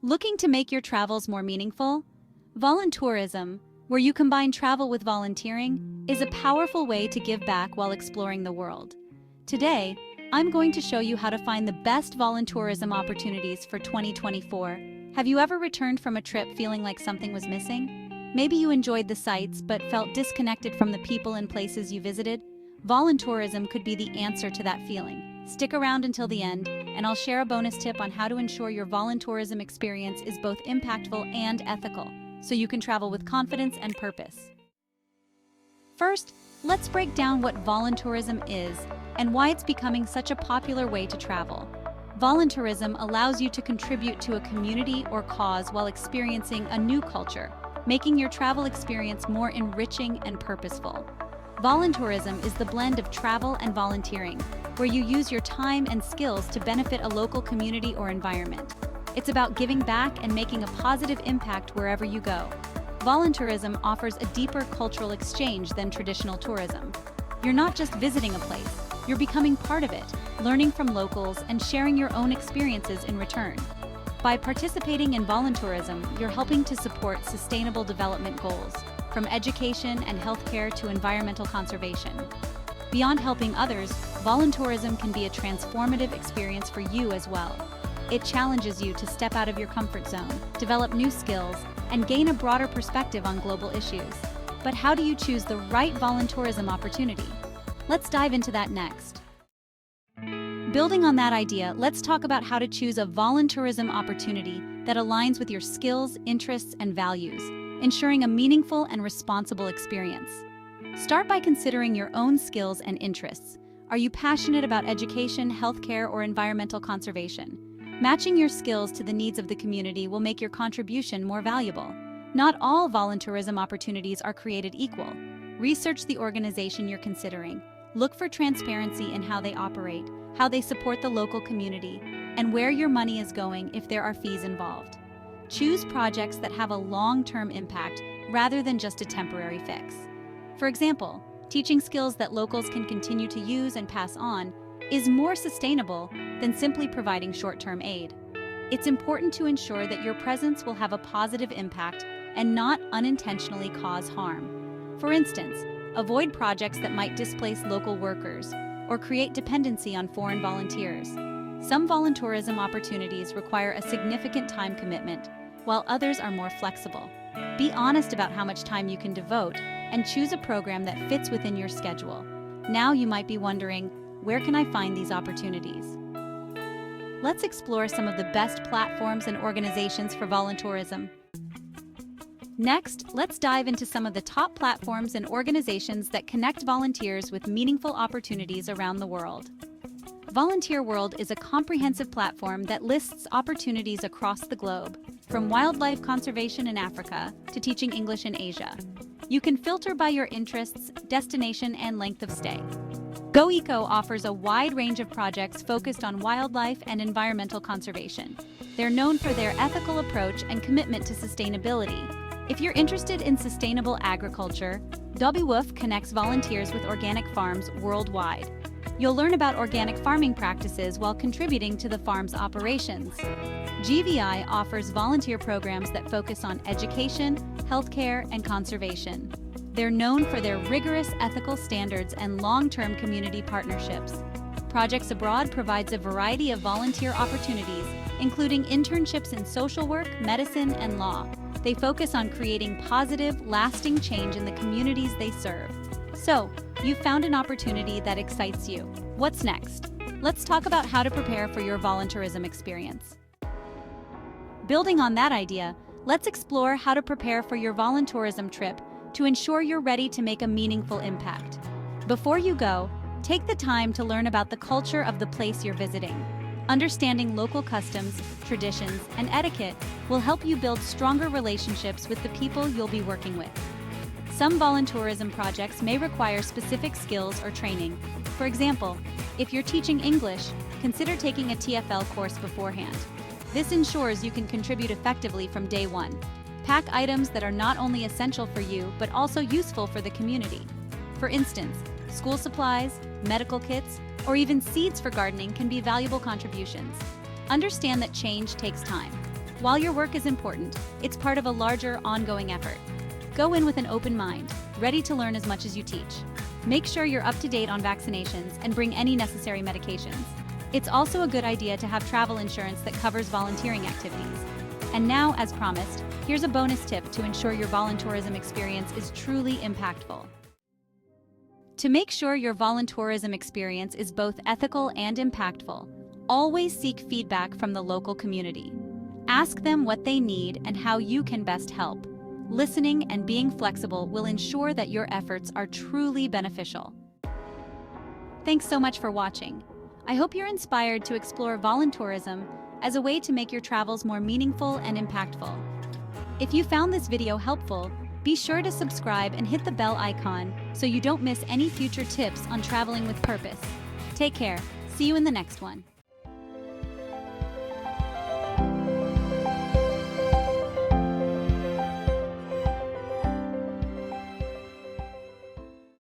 Looking to make your travels more meaningful? Voluntourism, where you combine travel with volunteering, is a powerful way to give back while exploring the world. Today, I'm going to show you how to find the best voluntourism opportunities for 2024. Have you ever returned from a trip feeling like something was missing? Maybe you enjoyed the sights but felt disconnected from the people and places you visited? Voluntourism could be the answer to that feeling. Stick around until the end, and I'll share a bonus tip on how to ensure your voluntourism experience is both impactful and ethical, so you can travel with confidence and purpose. First, let's break down what voluntourism is and why it's becoming such a popular way to travel. Voluntourism allows you to contribute to a community or cause while experiencing a new culture, making your travel experience more enriching and purposeful. Voluntourism is the blend of travel and volunteering, where you use your time and skills to benefit a local community or environment. It's about giving back and making a positive impact wherever you go. Voluntourism offers a deeper cultural exchange than traditional tourism. You're not just visiting a place, you're becoming part of it, learning from locals and sharing your own experiences in return. By participating in voluntourism, you're helping to support sustainable development goals, from education and healthcare to environmental conservation. Beyond helping others, voluntourism can be a transformative experience for you as well. It challenges you to step out of your comfort zone, develop new skills, and gain a broader perspective on global issues. But how do you choose the right voluntourism opportunity? Let's dive into that next. Building on that idea, let's talk about how to choose a voluntourism opportunity that aligns with your skills, interests, and values, ensuring a meaningful and responsible experience. Start by considering your own skills and interests. Are you passionate about education, healthcare, or environmental conservation? Matching your skills to the needs of the community will make your contribution more valuable. Not all voluntourism opportunities are created equal. Research the organization you're considering. Look for transparency in how they operate, how they support the local community, and where your money is going if there are fees involved. Choose projects that have a long-term impact rather than just a temporary fix. For example, teaching skills that locals can continue to use and pass on is more sustainable than simply providing short-term aid. It's important to ensure that your presence will have a positive impact and not unintentionally cause harm. For instance, avoid projects that might displace local workers or create dependency on foreign volunteers. Some voluntourism opportunities require a significant time commitment, while others are more flexible. Be honest about how much time you can devote and choose a program that fits within your schedule. Now you might be wondering, where can I find these opportunities? Let's explore some of the best platforms and organizations for voluntourism. Next, let's dive into some of the top platforms and organizations that connect volunteers with meaningful opportunities around the world. Volunteer World is a comprehensive platform that lists opportunities across the globe, from wildlife conservation in Africa to teaching English in Asia. You can filter by your interests, destination, and length of stay. GoEco offers a wide range of projects focused on wildlife and environmental conservation. They're known for their ethical approach and commitment to sustainability. If you're interested in sustainable agriculture, WWOOF connects volunteers with organic farms worldwide. You'll learn about organic farming practices while contributing to the farm's operations. GVI offers volunteer programs that focus on education, healthcare, and conservation. They're known for their rigorous ethical standards and long-term community partnerships. Projects Abroad provides a variety of volunteer opportunities, including internships in social work, medicine, and law. They focus on creating positive, lasting change in the communities they serve. So, you've found an opportunity that excites you. What's next? Let's talk about how to prepare for your volunteerism experience. Building on that idea, let's explore how to prepare for your voluntourism trip to ensure you're ready to make a meaningful impact. Before you go, take the time to learn about the culture of the place you're visiting. Understanding local customs, traditions, and etiquette will help you build stronger relationships with the people you'll be working with. Some voluntourism projects may require specific skills or training. For example, if you're teaching English, consider taking a TFL course beforehand. This ensures you can contribute effectively from day one. Pack items that are not only essential for you, but also useful for the community. For instance, school supplies, medical kits, or even seeds for gardening can be valuable contributions. Understand that change takes time. While your work is important, it's part of a larger, ongoing effort. Go in with an open mind, ready to learn as much as you teach. Make sure you're up to date on vaccinations and bring any necessary medications. It's also a good idea to have travel insurance that covers volunteering activities. And now, as promised, here's a bonus tip to ensure your voluntourism experience is truly impactful. To make sure your voluntourism experience is both ethical and impactful, always seek feedback from the local community. Ask them what they need and how you can best help. Listening and being flexible will ensure that your efforts are truly beneficial. Thanks so much for watching. I hope you're inspired to explore voluntourism as a way to make your travels more meaningful and impactful. If you found this video helpful, be sure to subscribe and hit the bell icon so you don't miss any future tips on traveling with purpose. Take care. See you in the next one.